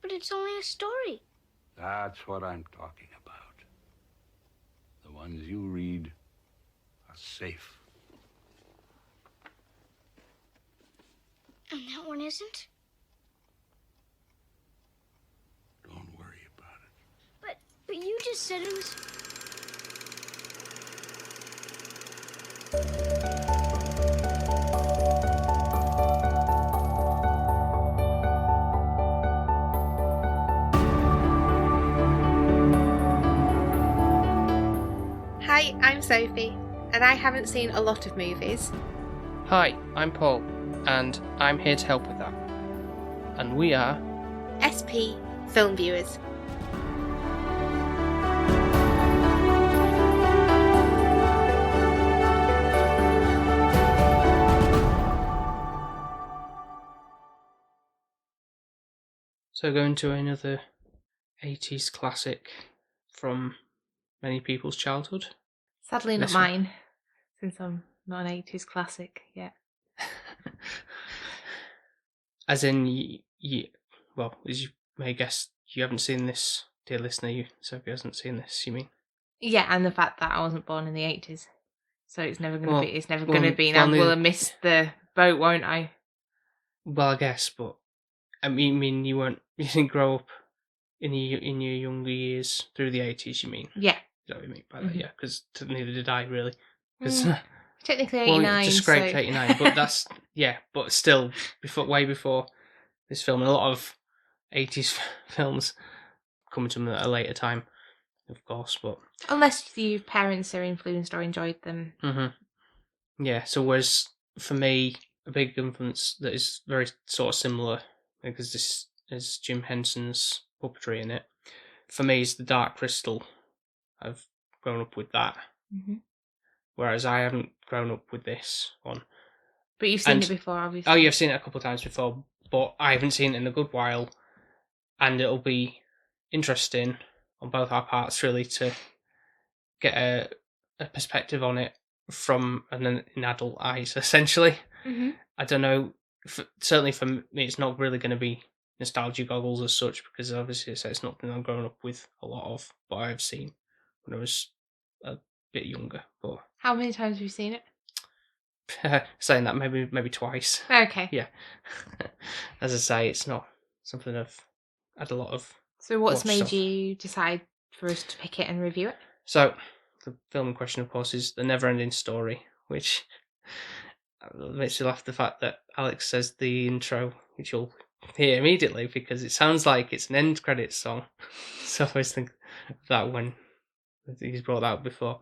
But it's only a story. That's what I'm talking about. The ones you read are safe. And that one isn't? Don't worry about it. But you just said it was... Hi, I'm Sophie, and I haven't seen a lot of movies. Hi, I'm Paul, and I'm here to help with that. And we are SP Film Viewers. So going to another 80s classic from many people's childhood. Sadly not This one. mine, since I'm not an 80s classic yet. As in, well, as you may guess, you haven't seen this, dear listener. Sophie hasn't seen this, you mean? Yeah, and the fact that I wasn't born in the 80s. So it's never going to Well, be, it's never well, going to be, and well, I will neither- have missed the boat, won't I? Well, I guess, but I mean, you didn't grow up in your younger years through the 80s. You mean? Yeah. Is that what you mean by that? Yeah, because neither did I really. Technically Well, 89. just scraped so... 89, but that's but still way before this film, and a lot of 80s films coming to them at a later time, of course. But Unless your parents are influenced or enjoyed them. yeah. So whereas for me, a big influence that is very sort of similar, because this is Jim Henson's puppetry in it. For me, is the Dark Crystal. I've grown up with that. Mm-hmm. Whereas I haven't grown up with this one. But you've seen it before, obviously. Oh, you've seen it a couple of times before, but I haven't seen it in a good while, and it'll be interesting on both our parts, really, to get a perspective on it from an adult eyes, essentially. Mm-hmm. I don't know, certainly for me, it's not really going to be nostalgia goggles as such, because obviously it's not something I've grown up with a lot of, but I've seen when I was a bit younger. But How many times have you seen it? saying that, maybe twice. Okay. Yeah. As I say, it's not something I've had a lot of. So what's watch made stuff. you decide for us to pick it and review it? So the film in question, of course, is The Neverending Story, which makes you laugh at the fact that Alex says the intro, which you'll hear immediately because it sounds like it's an end credits song. So I always think of that when he's brought that up before.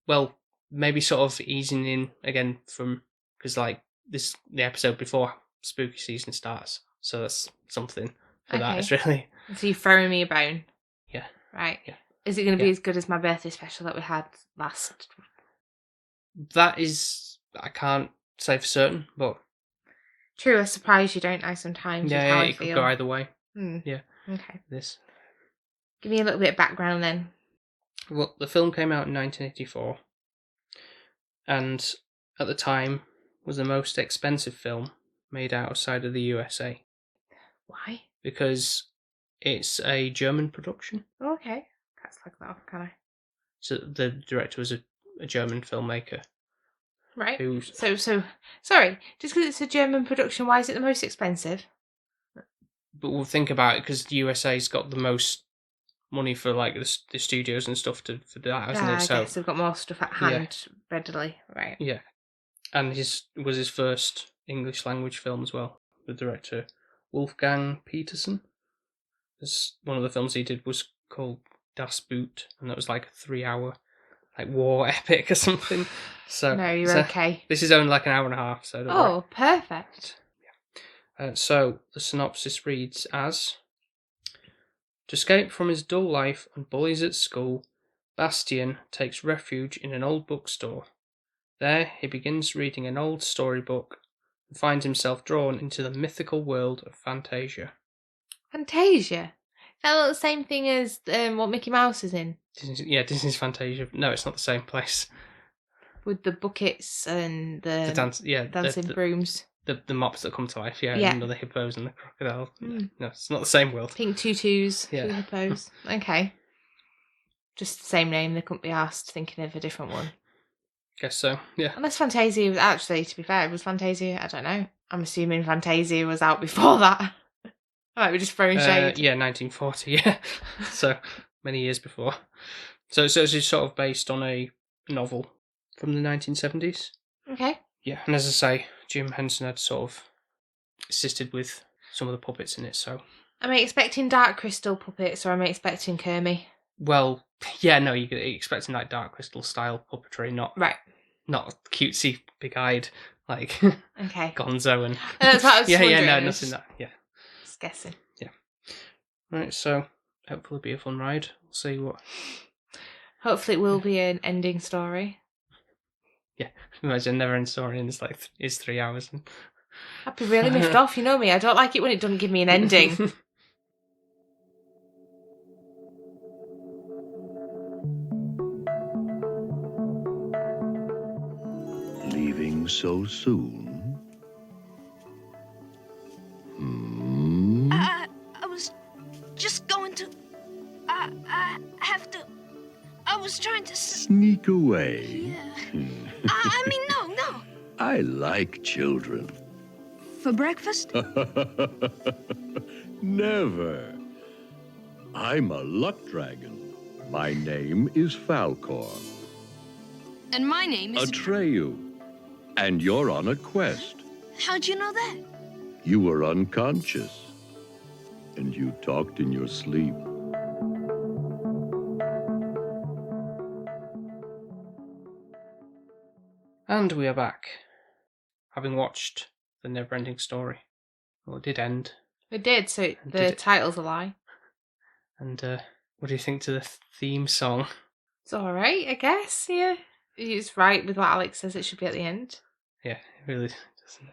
Well, maybe sort of easing in again from, because like the episode before spooky season starts, so that's something for that. It's really. So you're throwing me a bone. Yeah. Right. Yeah. Is it going to be as good as my birthday special that we had last? That is, I can't say for certain, but True, I suppose you don't know sometimes. with how I it feel. could go either way. Yeah. Yeah. Okay. This. Give me a little bit of background then. Well, the film came out in 1984, and at the time was the most expensive film made outside of the USA Why? because it's a German production. Oh, okay. Can't slag that off, can I? So the director was a German filmmaker. Right. Who's So sorry. Just because it's a German production, why is it the most expensive? But we'll think about it because the USA's got the most money for like the studios and stuff for that, hasn't it? I So guess they've got more stuff at hand readily. Right. yeah, and his first English language film as well. The director Wolfgang Petersen. One of the films he did was called Das Boot, and that was like a 3-hour like war epic or something. So No, you're okay. This is only like an hour and a half, so don't worry. Oh, perfect. So the synopsis reads as: to escape from his dull life and bullies at school, Bastian takes refuge in an old bookstore. There he begins reading an old storybook and finds himself drawn into the mythical world of Fantasia. Fantasia? Is that not the same thing as what Mickey Mouse is in? Disney's Fantasia. No, it's not the same place. With the buckets and the The dance, dancing brooms. The mops that come to life, yeah, Yeah. and the hippos and the crocodile. Mm. No, it's not the same world. Pink tutus, Yeah. two hippos. Okay. Just the same name, they couldn't be asked thinking of a different one. Guess so, yeah. Unless Fantasia was actually, to be fair, was Fantasia? I don't know. I'm assuming Fantasia was out before that. I might be just throwing shade. Yeah, 1940, yeah. So, many years before. So it's sort of based on a novel from the 1970s. Okay. Yeah, and as I say, Jim Henson had sort of assisted with some of the puppets in it, so... Am I expecting Dark Crystal puppets or am I expecting Kermie? Well, yeah, no, you're expecting like Dark Crystal style puppetry, not cutesy, big-eyed, like Okay. Gonzo and... That's what I was wondering. no, nothing that, yeah. Just guessing. Yeah. Right, so hopefully it'll be a fun ride. We'll see what... Hopefully it will be an ending story. Yeah, imagine Neverending Story and it's 3 hours. And... I'd be really miffed off, you know me. I don't like it when it doesn't give me an ending. Leaving so soon? I was just going to... I have to... I was trying to... Sneak away? Yeah. I mean, no. I like children. For breakfast? Never. I'm a luck dragon. My name is Falcor. And my name is... Atreyu. And you're on a quest. How'd you know that? You were unconscious. And you talked in your sleep. And we are back, having watched the Neverending Story. Well, it did end. It did, so the title's a lie. And what do you think to the theme song? It's alright, I guess, yeah. It's right with what Alex says it should be at the end. Yeah, it really doesn't.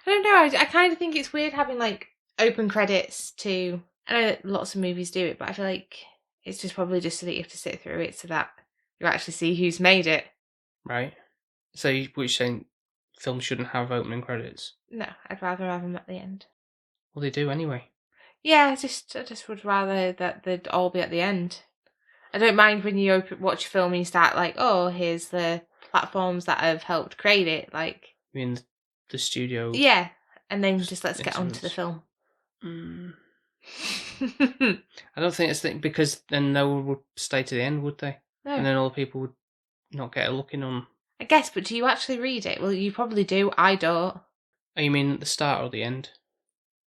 I don't know, I kind of think it's weird having, like, open credits to... I know lots of movies do it, but I feel like it's just probably just so that you have to sit through it so that you actually see who's made it. Right. So you're saying films shouldn't have opening credits? No, I'd rather have them at the end. Well, they do anyway. Yeah, I just would rather that they'd all be at the end. I don't mind when you watch a film and you start like, oh, here's the platforms that have helped create it. Like, I mean, the studio. Yeah, and then just let's get on to the film. I don't think it's because then no one would stay to the end, would they? No. And then all the people would not get a look in on. I guess, but do you actually read it? Well, you probably do. I don't. Oh, you mean at the start or the end?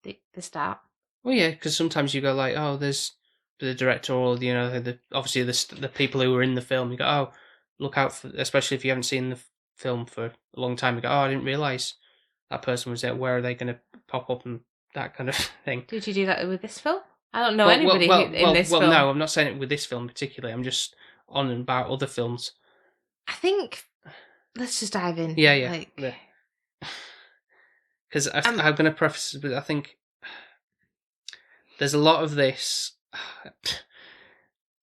The start. Well, yeah, because sometimes you go like, oh, there's the director or obviously the people who were in the film. You go, oh, look out for, especially if you haven't seen the film for a long time. You go, oh, I didn't realise that person was there. Where are they going to pop up and that kind of thing? Did you do that with this film? I don't know anybody in this film. Well, no, I'm not saying it with this film particularly. I'm just on and about other films. I think let's just dive in. Yeah. Because I'm going to preface it with, I think there's a lot of this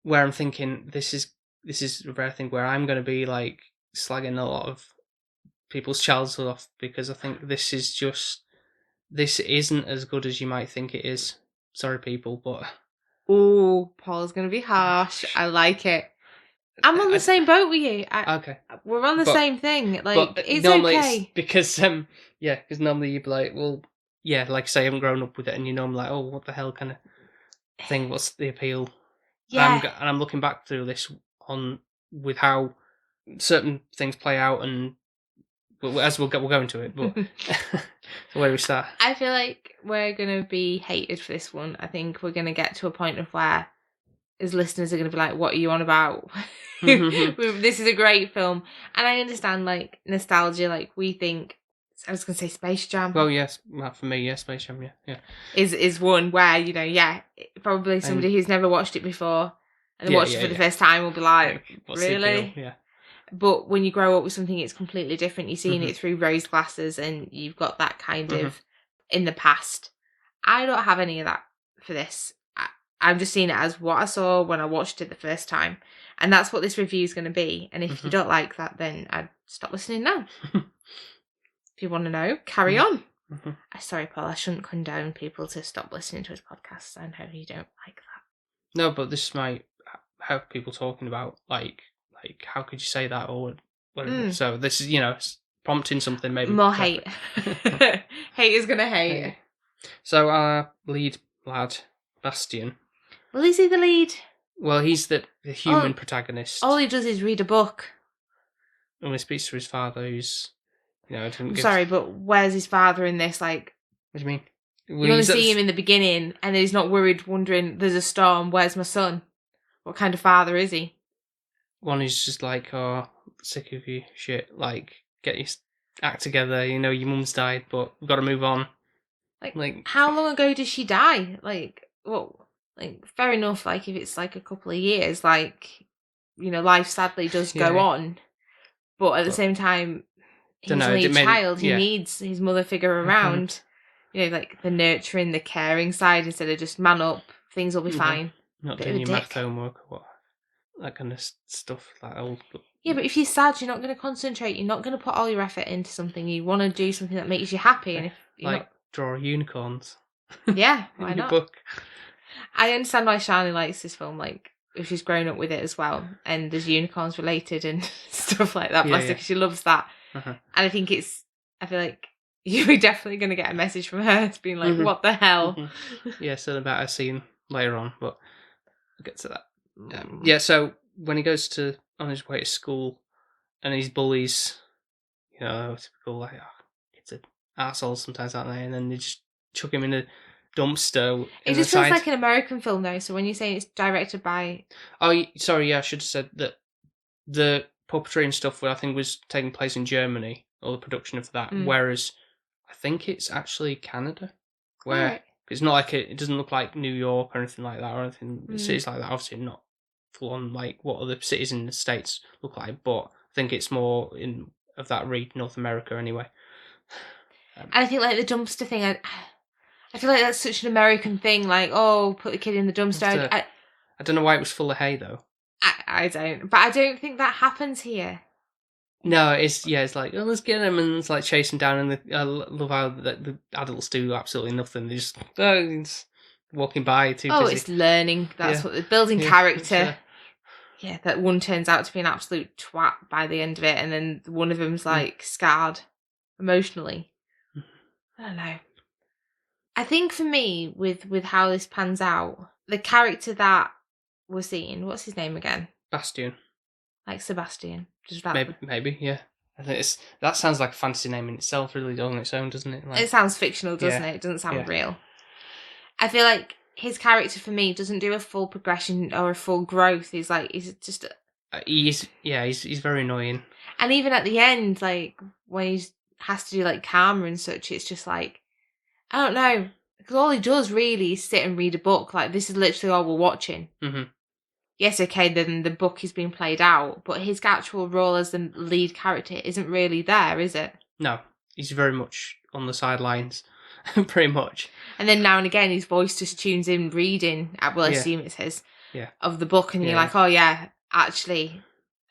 where I'm thinking this is a rare thing where I'm going to be like slagging a lot of people's childhood off because I think this isn't as good as you might think it is. Sorry, people, but ooh, Paul's going to be harsh. I like it. I'm on the same boat with you. Okay. We're on the same thing. Like, it's normally okay. It's because because normally you'd be like, well, yeah, like say I haven't grown up with it, and you're normally like, oh, what the hell kind of thing? What's the appeal? Yeah. And I'm looking back through this with how certain things play out, and as we'll go into it, but so where do we start? I feel like we're going to be hated for this one. I think we're going to get to a point of where as listeners are going to be like, what are you on about? This is a great film. And I understand, like, nostalgia, like, we think, I was going to say Space Jam. Well, yes, for me, yes, Space Jam, yeah. Is one where, probably somebody who's never watched it before and watched it for the first time will be like, really? Yeah. But when you grow up with something, it's completely different. You're seeing it through rose glasses and you've got that kind of in the past. I don't have any of that for this. I'm just seeing it as what I saw when I watched it the first time. And that's what this review is going to be. And if you don't like that, then I'd stop listening now. If you want to know, carry on. Sorry, Paul, I shouldn't condone people to stop listening to his podcast. I know you don't like that. No, but this might have people talking about like how could you say that or whatever. So this is it's prompting something maybe. More hate. Hate is gonna hate. So our lead lad, Bastian. Well, is he the lead? Well, he's the human protagonist. All he does is read a book. And he speaks to his father, who's Sorry, but where's his father in this? Like, what do you mean? You only see him in the beginning, and he's not worried, wondering, there's a storm, where's my son? What kind of father is he? One is just like, oh, sick of you shit, like, get your act together, your mum's died, but we've got to move on. Like, how long ago did she die? Like, well, fair enough, like, if it's, like, a couple of years, like, life sadly does go on, but at the same time, he's only a child, he needs his mother figure around. Like the nurturing, the caring side instead of just man up, things will be fine. Not doing your math homework or what, that kind of stuff. Yeah, but if you're sad, you're not going to concentrate. You're not going to put all your effort into something. You want to do something that makes you happy. And if you're draw unicorns. Yeah, why not? Book. I understand why Shani likes this film. Like, if she's grown up with it as well, and there's unicorns related and stuff like that. Bless her, because she loves that. And I feel like you're definitely going to get a message from her being like, what the hell? Yeah, so about a scene later on, but we'll get to that. So when he goes on his way to school and his bullies, typical, like, kids are assholes sometimes, aren't they? And then they just chuck him in a dumpster. It just feels like an American film, though, so when you say it's directed by... Oh, sorry, I should have said that the puppetry and stuff, I think, was taking place in Germany, or the production of that, whereas I think it's actually Canada, where it's not like it doesn't look like New York or anything like that, or anything. Cities like that, obviously not full on like what other cities in the States look like, but I think it's more of that region, North America, anyway. And I think like the dumpster thing, I feel like that's such an American thing. Like, oh, put the kid in the dumpster. I don't know why it was full of hay though. I don't, but I don't think that happens here. No, it's like, oh, let's get him, and it's like chasing down, and I love how the adults do absolutely nothing. They just he's walking by, too busy. It's learning. That's what they're building character. Yeah, that one turns out to be an absolute twat by the end of it, and then one of them's like scarred emotionally. I don't know. I think for me, with how this pans out, the character that we're seeing, what's his name again? Bastian. Like Sebastian. Maybe, yeah. I think that sounds like a fantasy name in itself, really, on its own, doesn't it? It sounds fictional, doesn't it? It doesn't sound real. I feel like his character, for me, doesn't do a full progression or a full growth. He's just... He's very annoying. And even at the end, like, when he has to do, like, karma and such, it's just like, I don't know. Because all he does, really, is sit and read a book. Like, this is literally all we're watching. Mm-hmm. Yes, okay, then the book is being played out, but his actual role as the lead character isn't really there, is it? No, he's very much on the sidelines, pretty much. And then now and again, his voice just tunes in reading, I assume it's his, of the book, and you're like, oh yeah, actually,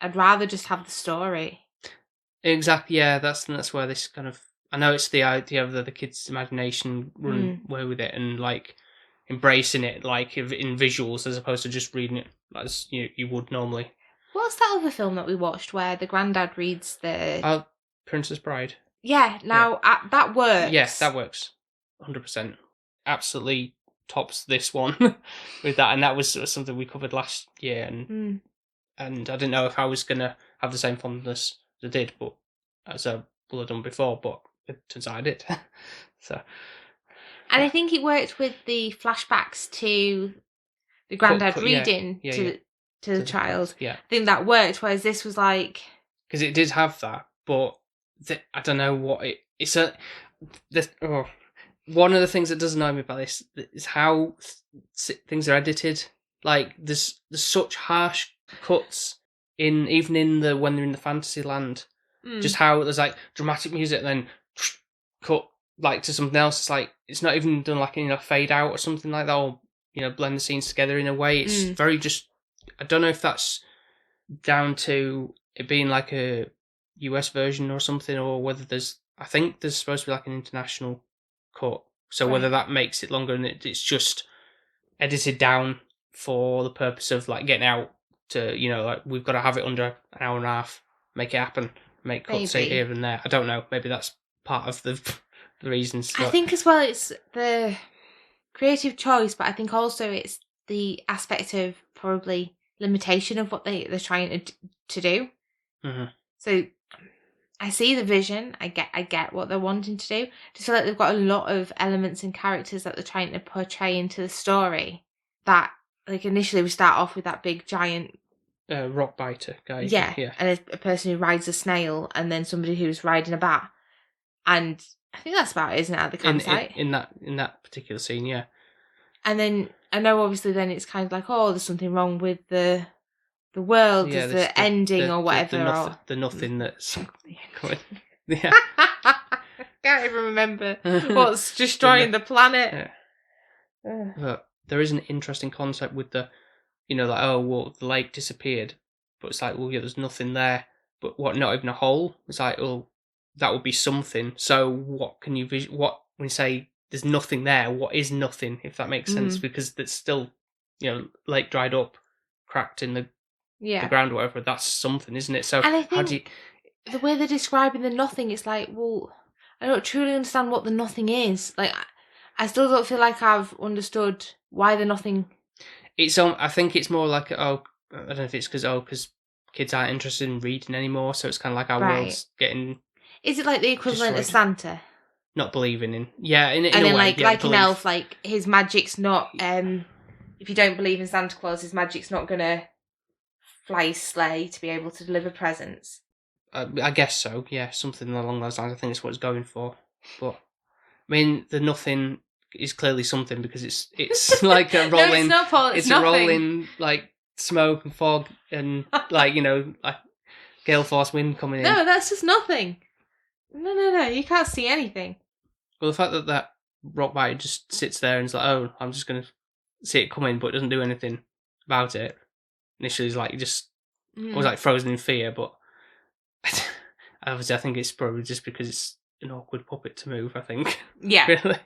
I'd rather just have the story. Exactly, yeah, that's where this kind of... I know it's the idea of the kid's imagination running away with it, and like embracing it like in visuals as opposed to just reading it as you would normally. What's that other film that we watched where the granddad reads the... Princess Bride. Yeah, that works. Yes, that works. 100%. Absolutely tops this one with that, and that was something we covered last year, and I didn't know if I was going to have the same fondness as I did, but as I will have done before, but it turns out I did. And I think it worked with the flashbacks to the granddad reading to the child. Yeah. I think that worked, whereas this was like... Because it did have that, but I don't know what it's one of the things that does annoy me about this is how things are edited. Like, there's such harsh cuts even in when they're in the fantasy land. Just how there's like dramatic music and then cut like to something else. It's like it's not even done like in a fade out or something like that, or blend the scenes together in a way. It's very just... I don't know if that's down to it being like a US version or something, or whether I think there's supposed to be like an international cut. So Right. whether that makes it longer and it's just edited down for the purpose of like getting out to, like we've got to have it under an hour and a half, make it happen, make cuts say Maybe. here and there. I don't know. Maybe that's part of the reasons. I think as well it's the creative choice, but I think also it's the aspect of probably limitation of what they're trying to do. Mm-hmm. So I see the vision. I get what they're wanting to do. Just feel like they've got a lot of elements and characters that they're trying to portray into the story. That like initially we start off with that big giant rock biter guy. yeah, Yeah. and a person who rides a snail, and then somebody who's riding a bat, and I think that's about it, isn't it? At the campsite in that particular scene, yeah. And then I know obviously then it's kind of like, oh, there's something wrong with the world, Yeah, there's the ending or whatever. The nothing that's coming. Yeah. I can't even remember what's destroying the planet. Yeah. But there is an interesting concept with the, like, oh, well, the lake disappeared. But it's like, well, yeah, there's nothing there. But what, not even a hole? It's like, well, that would be something. So what can you, when you say there's nothing there, what is nothing, if that makes sense? Because it's still, lake dried up, cracked in the ground or whatever, that's something, isn't it? So and I how think the way they're describing the nothing, it's like, well, I don't truly understand what the nothing is. Like, I still don't feel like I've understood why the nothing. It's I think it's more like, I don't know if it's because kids aren't interested in reading anymore, so it's kind of like our world's getting. Is it like the equivalent of Santa? Not believing in, yeah, in and a then way, like an elf, like his magic's not. If you don't believe in Santa Claus, his magic's not gonna fly his sleigh to be able to deliver presents. I guess so, yeah, something along those lines. I think that's what it's going for. But I mean, the nothing is clearly something because it's like a rolling. No, it's not, Paul. It's nothing. A rolling like smoke and fog and like like gale force wind coming in. No, that's just nothing. No, you can't see anything. Well, the fact that rock biter just sits there and is like, oh, I'm just going to see it coming, but doesn't do anything about it. Initially, it's like, just was like frozen in fear, but obviously I think it's probably just because it's an awkward puppet to move, I think. Yeah. Really.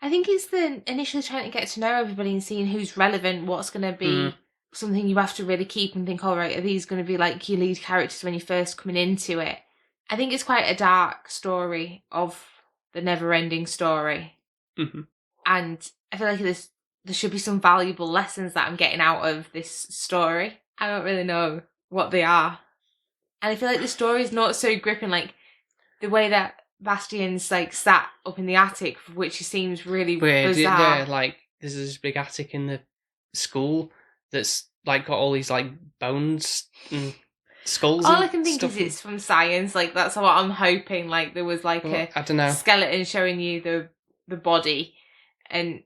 I think it's the initially trying to get to know everybody and seeing who's relevant, what's going to be something you have to really keep and think, all right, are these going to be like your lead characters when you're first coming into it? I think it's quite a dark story of the Neverending Story. Mm-hmm. And I feel like there should be some valuable lessons that I'm getting out of this story. I don't really know what they are. And I feel like the story's not so gripping, like the way that Bastian's like sat up in the attic, which seems really bizarre. Yeah, like there's this big attic in the school that's like got all these like bones and skulls. All I can think is it's from science. Like that's what I'm hoping. Like there was like I don't know, skeleton showing you the body, and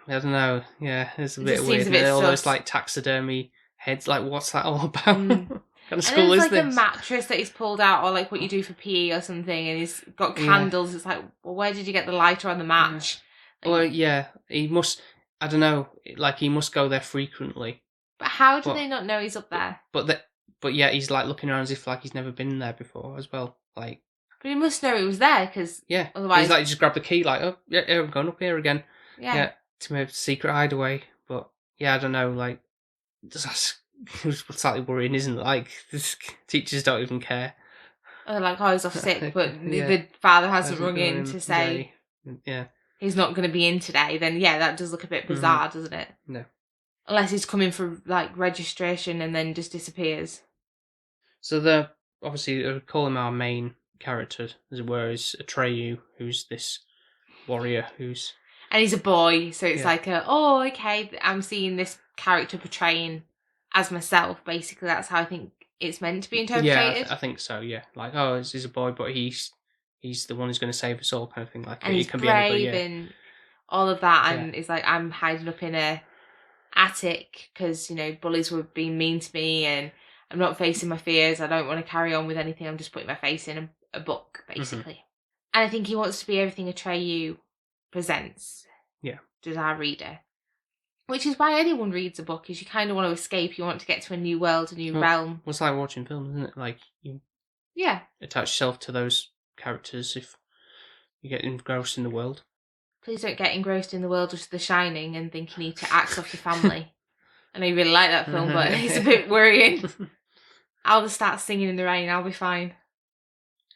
I don't know. Yeah, it's a bit seems weird. A bit all sus. those like taxidermy heads. Like, what's that all about? What kind of and school then is it's like this? a mattress that he's pulled out, or like what you do for PE or something, and he's got candles. It's like, well, where did you get the lighter on the match? Yeah. Well, yeah, he must. I don't know. Like he must go there frequently. But how do they not know he's up there? But yeah, he's like looking around as if like he's never been there before as well. Like, but he must know it was there because otherwise he's like just grab the key, like, oh yeah, I'm going up here again. Yeah, to my secret hideaway. But yeah, I don't know. Like, that's slightly worrying, isn't it? Like, teachers don't even care. They're like, oh, he's off sick, but the father hasn't rung in to say he's not going to be in today. Then that does look a bit bizarre, doesn't it? No. Unless he's coming for like registration and then just disappears. So the obviously call him our main character, as it were, is Atreyu, who's this warrior and he's a boy, so it's like okay, I'm seeing this character portraying as myself. Basically, that's how I think it's meant to be interpreted. Yeah, I think so. Yeah, like he's a boy, but he's the one who's going to save us all, kind of thing. Like, and he's brave and all of that, and it's like I'm hiding up in a attic because bullies were being mean to me, and I'm not facing my fears. I don't want to carry on with anything. I'm just putting my face in a book, basically. And I think he wants to be everything Atreyu presents to our reader, which is why anyone reads a book, is you kind of want to escape, you want to get to a new world, a new realm. Well, it's like watching films, isn't it? Like, you attach yourself to those characters if You get engrossed in the world. Please don't get engrossed in the world of The Shining and think you need to axe off your family. I know you really like that film, but it's a bit worrying. I'll just start singing in the rain, I'll be fine.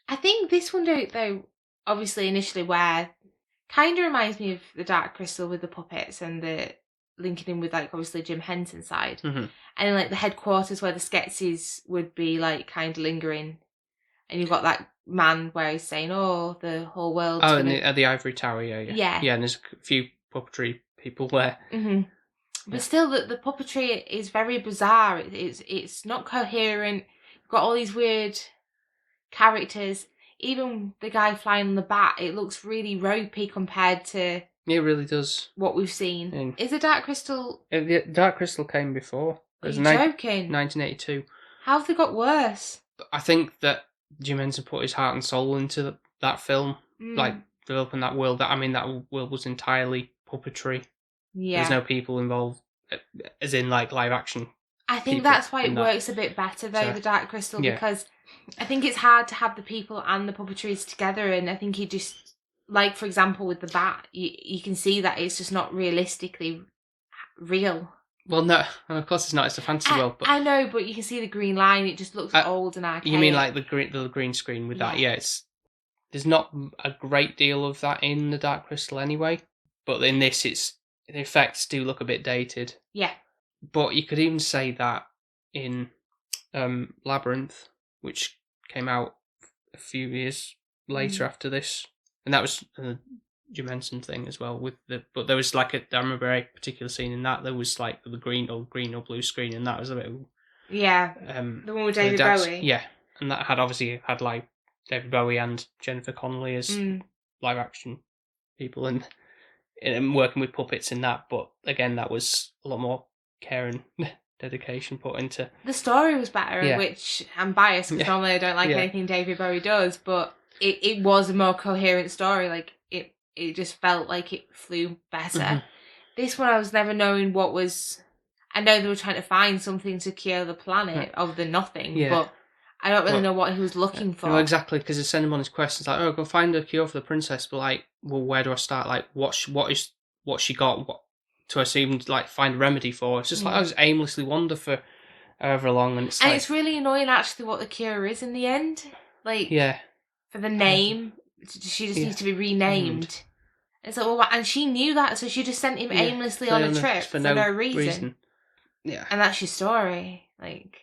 I think this one, though, obviously initially where kind of reminds me of The Dark Crystal with the puppets and the linking in with, like, obviously Jim Henson's side. Mm-hmm. And then, like, the headquarters where the Skeksis would be, like, kind of lingering. And you've got that man where he's saying, oh, the whole world's Oh, gonna... at the Ivory Tower, yeah. Yeah, and there's a few puppetry people there. Mm-hmm. But still, the puppetry is very bizarre. It's not coherent. You've got all these weird characters. Even the guy flying on the bat, it looks really ropey compared to... Yeah, it really does. What we've seen. Is the Dark Crystal... The Dark Crystal came before. Are you joking? 1982. How have they got worse? I think that Jim Henson put his heart and soul into that film, like developing that world. That world was entirely puppetry. Yeah. There's no people involved, as in like live action. I think that's why it works a bit better though, the Dark Crystal, because I think it's hard to have the people and the puppetries together, and I think you just, like for example with the bat, you can see that it's just not realistically real. Well, no, and of course it's not. It's a fantasy world. But I know, but you can see the green line. It just looks old and archaic. You mean like the green screen with that? Yeah, there's not a great deal of that in the Dark Crystal anyway. But in this, the effects do look a bit dated. Yeah. But you could even say that in Labyrinth, which came out a few years later after this, and that was a Jim Henson thing as well. But there was like I remember a particular scene in that there was like the green or blue screen, and that was a bit. Yeah. The one with David Bowie. Yeah, and that obviously had like David Bowie and Jennifer Connelly as live action people, and working with puppets in that. But again, that was a lot more care and dedication put into. The story was better, which I'm biased because normally I don't like anything David Bowie does, but it was a more coherent story. Like it just felt like it flew better. Mm-hmm. This one I was never knowing what was. I know they were trying to find something to cure the planet of the nothing, but I don't really know what he was looking for. No, exactly, because they send him on his quest. It's like, oh, go find a cure for the princess. But like, well, where do I start? Like, what she got? What to assume like find a remedy for? It's just like I just aimlessly wander for however long, and it's really annoying actually what the cure is in the end. Like, for the name, she just needs to be renamed. It's like, well, and she knew that, so she just sent him aimlessly on a trip for no reason. Yeah, and that's your story. Like,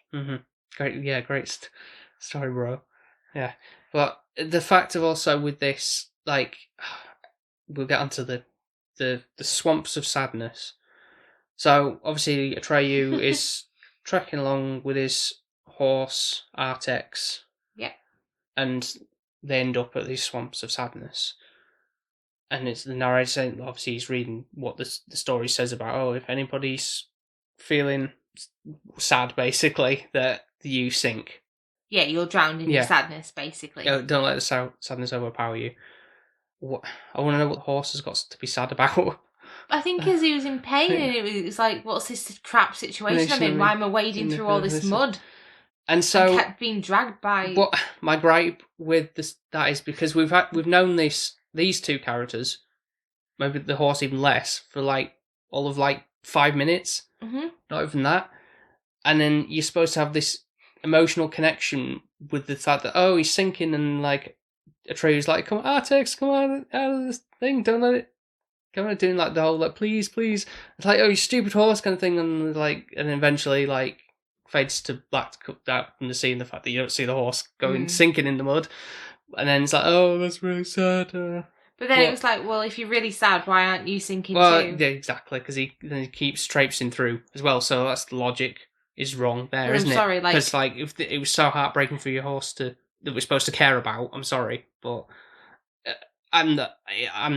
great story, bro. Yeah, but the fact of also with this, like, we'll get onto the swamps of sadness. So obviously Atreyu is trekking along with his horse Artex. Yeah, and they end up at these swamps of sadness. And it's the narrator saying, obviously he's reading what the story says about, if anybody's feeling sad, basically, that you sink. Yeah, you'll drown in your sadness, basically. Don't let the sadness overpower you. I want to know what the horse has got to be sad about. I think because he was in pain, and it was like, what's this crap situation I'm in? Why am I wading through all this mud? And so I kept being dragged by. What my gripe with that is because we've known these two characters, maybe the horse even less, for like all of like 5 minutes, not even that, and then you're supposed to have this emotional connection with the fact that he's sinking, and like Atreyu's like, come on Artex, come on out of this thing, don't let it, come on, doing like the whole like please, it's like, you stupid horse kind of thing, and like, and eventually like fades to black out from the scene, the fact that you don't see the horse going sinking in the mud, and then it's like, that's really sad. But then it was like, well, if you're really sad, why aren't you sinking too? Yeah, exactly, because he keeps traipsing through as well, so that's the logic is wrong there, isn't it? I'm sorry, like... Because like, if it was so heartbreaking for your horse that we're supposed to care about, I'm sorry, but I'm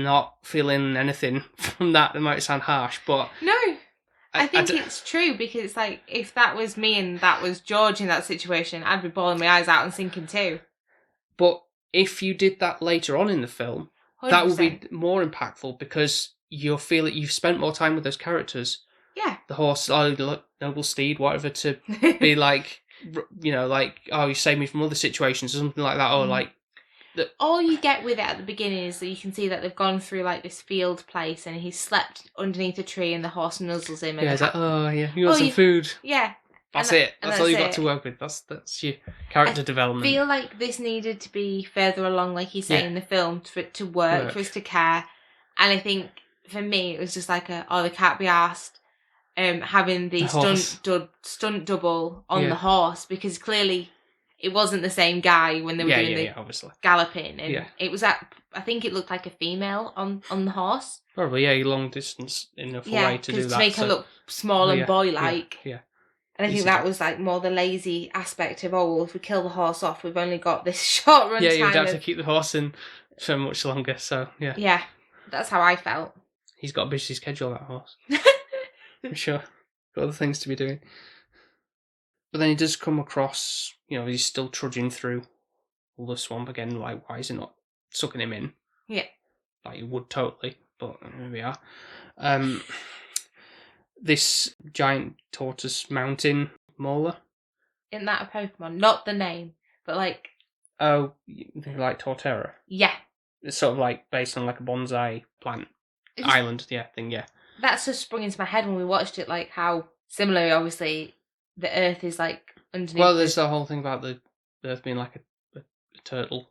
not feeling anything from that. It might sound harsh, but... No, I think it's true, because it's like, if that was me and that was George in that situation, I'd be bawling my eyes out and sinking too. But if you did that later on in the film... 100%. That would be more impactful, because you'll feel that you've spent more time with those characters. Yeah. The horse, noble steed, whatever, to be like, like, you saved me from other situations or something like that. Or like, all you get with it at the beginning is that you can see that they've gone through like this field place and he's slept underneath a tree and the horse nuzzles him. And Yeah, it's like, oh yeah, you want some food? Yeah. That's and it. That's all you got to work with. That's your character development. I feel like this needed to be further along, like you say, in the film, for it to work, for us to care. And I think for me, it was just like they can't be asked having the stunt double on the horse, because clearly it wasn't the same guy when they were doing the obviously galloping, and it was I think it looked like a female on the horse. Probably, long distance enough away to do that. To make her look small and boy-like. Yeah. And I think that was like more the lazy aspect of, if we kill the horse off, we've only got this short run time. Yeah, you'd have to keep the horse in for much longer, so yeah. Yeah, that's how I felt. He's got a busy schedule, that horse. I'm sure. Got other things to be doing. But then he does come across, he's still trudging through all the swamp again, like, why is he not sucking him in? Yeah. Like, he would totally, but here we are. This giant tortoise mountain mauler. Isn't that a Pokemon? Not the name, but like... Oh, like Torterra? Yeah. It's sort of like based on like a bonsai plant island, thing, yeah. That's just sprung into my head when we watched it, like how similar, obviously, the Earth is like underneath. Well, there's the whole thing about the Earth being like a turtle.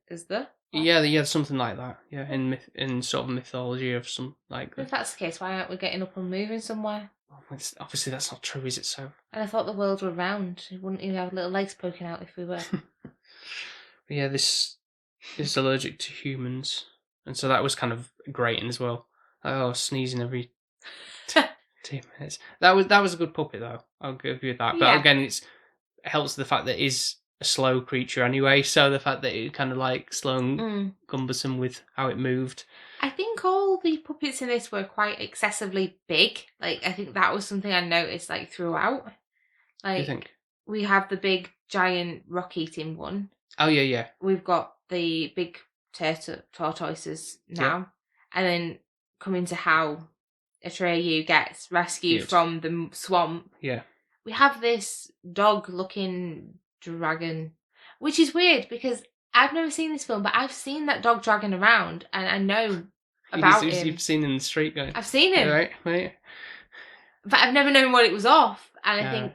Is there? Yeah, something like that. Yeah, in sort of mythology of some like. If that's the case, why aren't we getting up and moving somewhere? Well, obviously, that's not true, is it? So. And I thought the world were round. It wouldn't even have little legs poking out if we were. But yeah, this is allergic to humans, and so that was kind of grating as well. Sneezing every 2 minutes. That was a good puppet though. I'll give you that. But again, it helps the fact that it is a slow creature anyway. So the fact that it kind of like slow and cumbersome with how it moved. I think all the puppets in this were quite excessively big. Like, I think that was something I noticed like throughout. Like, you think? We have the big giant rock-eating one. Oh yeah. We've got the big tortoises now, and then coming to how Atreyu gets rescued from the swamp. Yeah. We have this dog-looking dragon, which is weird because I've never seen this film, but I've seen that dog dragon around, and I know about him. You've seen him in the street going. I've seen him. Right. But I've never known what it was off, and I think.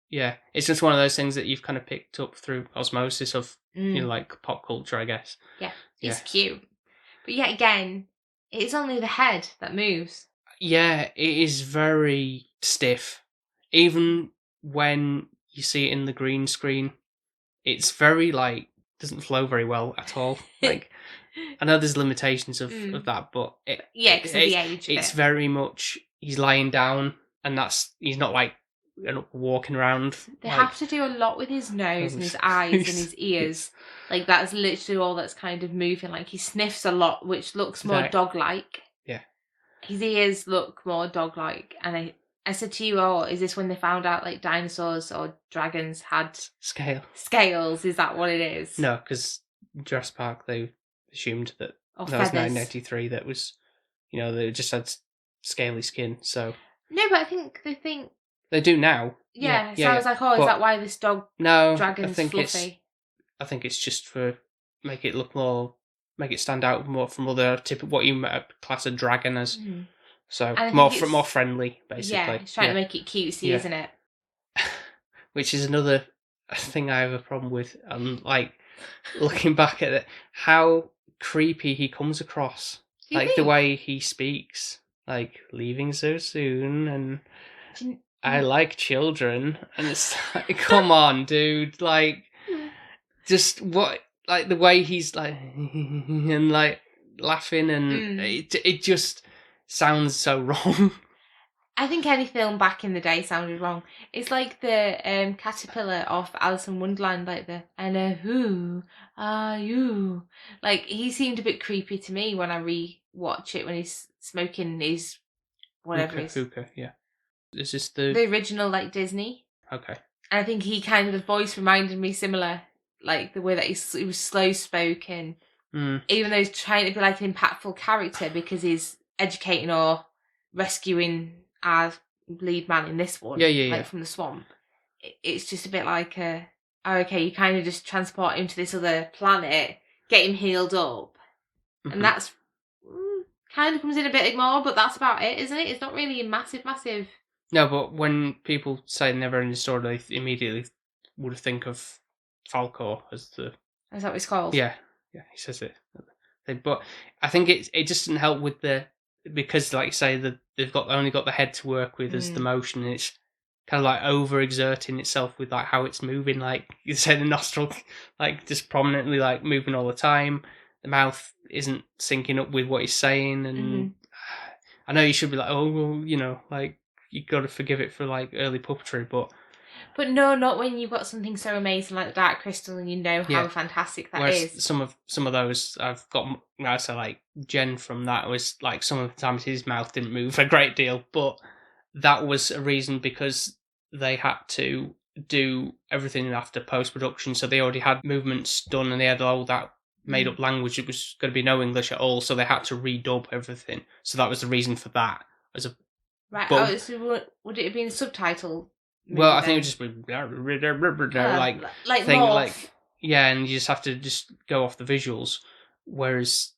Yeah, it's just one of those things that you've kind of picked up through osmosis of, like pop culture, I guess. Yeah, it's cute. But yet again, it's only the head that moves. Yeah, it is very stiff. Even when you see it in the green screen, it's very, doesn't flow very well at all. Like, I know there's limitations of that, but... because of the age it's very much, he's lying down, and he's not, walking around. They have to do a lot with his nose and his eyes and his ears. Like, that's literally all that's kind of moving. Like, he sniffs a lot, which looks more dog-like. Yeah. His ears look more dog-like. And I said to you, is this when they found out, dinosaurs or dragons had... Scales? Is that what it is? No, because Jurassic Park, they assumed that was 1983, that was, they just had scaly skin, so... No, but I think they think... They do now. Yeah, I was like, is that why this dragon's fluffy? I think it's just for make it stand out more from other what you class a dragon as. Mm-hmm. So more friendly, basically. Yeah, it's trying to make it cutesy, isn't it? Which is another thing I have a problem with. Looking back at it, how creepy he comes across. The way he speaks, leaving so soon and. I like children, and it's like, come on, dude, just what, the way he's and laughing, and it just sounds so wrong. I think any film back in the day sounded wrong. It's like the caterpillar off Alice in Wonderland, and who are you? He seemed a bit creepy to me when I re-watch it when he's smoking his whatever it is. Hookah, yeah. Is this the original Disney? Okay. And I think he kind of, the voice reminded me similar, the way that he was slow spoken, even though he's trying to be an impactful character because he's educating or rescuing our lead man in this one, from the swamp. It's just a bit you kind of just transport him to this other planet get him healed up. Mhm. And that's kind of comes in a bit more, but that's about it, isn't it? It's not really a massive. No, but when people say Neverending Story, they immediately would think of Falcor as the... Is that what it's called? Yeah, he says it. But I think it just didn't help with because, like you say, they've only got the head to work with as the motion, and it's kind of like overexerting itself with like how it's moving. Like you say, the nostril, like just prominently like moving all the time. The mouth isn't syncing up with what he's saying, and I know you should be like, oh, well, like you got to forgive it for like early puppetry, but no, not when you've got something so amazing like the Dark Crystal, and you know how fantastic that whereas is. Some of those I've got, so like Jen from that was like some of the times his mouth didn't move a great deal, but that was a reason because they had to do everything after post production, so they already had movements done and they had all that made up language. It was going to be no English at all, so they had to redub everything. So that was the reason for that. Right. But, So would it have been subtitled? Well, I think it would just be like thing, morph. like yeah, and you just have to just go off the visuals. Whereas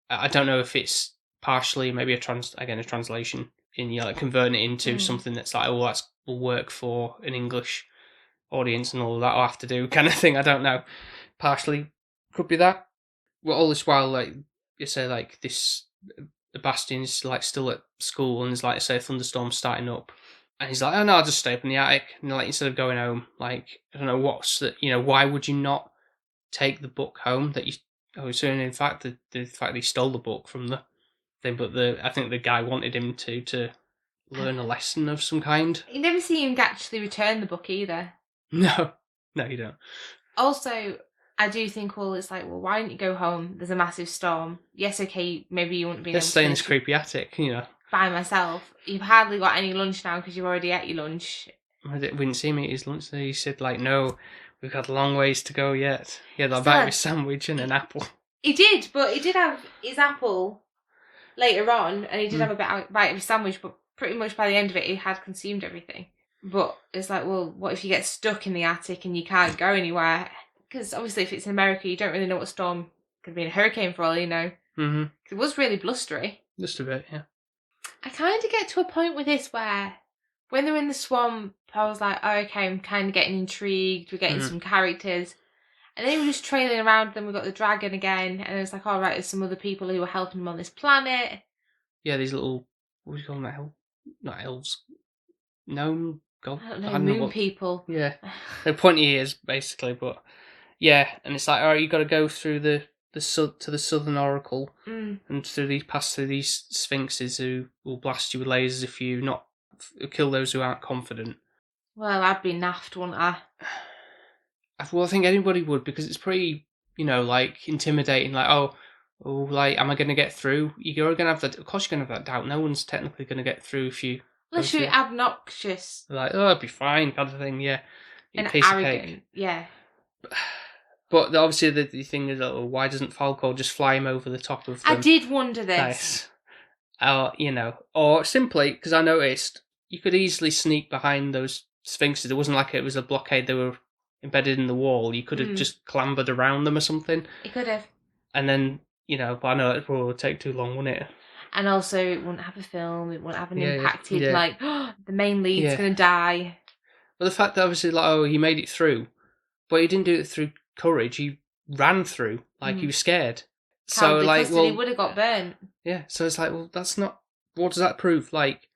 I don't know if it's partially maybe a translation in like converting it into something that's like, oh, that will work for an English audience and all that I'll have to do kind of thing. I don't know. Partially could be that. Well, all this while, like you say, like the Bastion is like still at school, and there's like say a thunderstorm starting up. And he's like, oh no, I'll just stay up in the attic. And like, instead of going home, like, I don't know what's that, why would you not take the book home that you, so in fact, the fact that he stole the book from the thing, but I think the guy wanted him to learn a lesson of some kind. You never see him actually return the book either. No, you don't. Also, I do think, it's like, well, why don't you go home? There's a massive storm. Yes, okay, maybe you wouldn't be able to stay in this creepy attic, by myself. You've hardly got any lunch now because you've already ate your lunch. We didn't see him eat his lunch. He said, like, no, we've got a long ways to go yet. He had a bite of his sandwich and an apple. He did, but he did have his apple later on, and he did have a bite of his sandwich, but pretty much by the end of it, he had consumed everything. But it's like, well, what if you get stuck in the attic and you can't go anywhere? Because obviously if it's in America, you don't really know what storm could be in a hurricane for all you know. Mm-hmm. It was really blustery. Just a bit, yeah. I kind of get to a point with this where when they're in the swamp, I was like, oh, okay, I'm kind of getting intrigued. We're getting some characters. And then we're just trailing around them. We've got the dragon again. And it's like, all right, there's some other people who are helping him on this planet. Yeah, these little, what do you call them? Not elves. Gnome? God, I don't know, moon people. Yeah. They're pointy ears, basically, but yeah. And it's like, all right, you got to go through to the Southern Oracle and pass through these sphinxes who will blast you with lasers if you not kill those who aren't confident. Well, I'd be naffed, wouldn't I? Well, I think anybody would, because it's pretty, like intimidating. Like, oh, like, am I going to get through? You're going to have that. Of course, you're going to have that doubt. No one's technically going to get through if you. Unless you're obnoxious. Like, oh, I'd be fine, kind of thing. Yeah, and piece arrogant. Of cake. Yeah. But obviously, the thing is, why doesn't Falcor just fly him over the top of them? I did wonder this. Nice. Or simply, because I noticed, you could easily sneak behind those sphinxes. It wasn't like it was a blockade, they were embedded in the wall. You could have just clambered around them or something. You could have. And then, but I know it would take too long, wouldn't it? And also, it wouldn't have a film, it wouldn't have an impacted, like, oh, the main lead's going to die. Well, the fact that obviously, like, he made it through, but he didn't do it through courage, he ran through, like, he was scared. So, like, well, he would have got burnt. Yeah, so it's like, well, that's not, what does that prove? Like,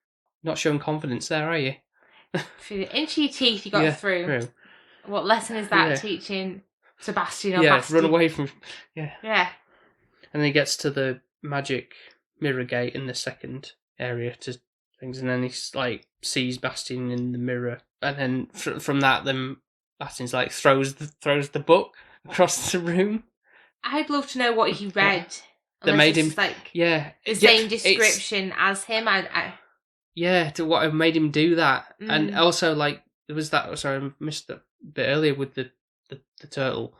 not showing confidence there, are you? Through the inch of your teeth, you got through. What lesson is that teaching Sebastian or Basti? Run away from, Yeah. And then he gets to the magic mirror gate in the second area to things, and then he's like sees Bastian in the mirror, and then from that, then Bastian's like throws the book across the room. I'd love to know what he read. That made him like the same description as him. To what made him do that, and also like there was that. Sorry, I missed a bit earlier with the turtle.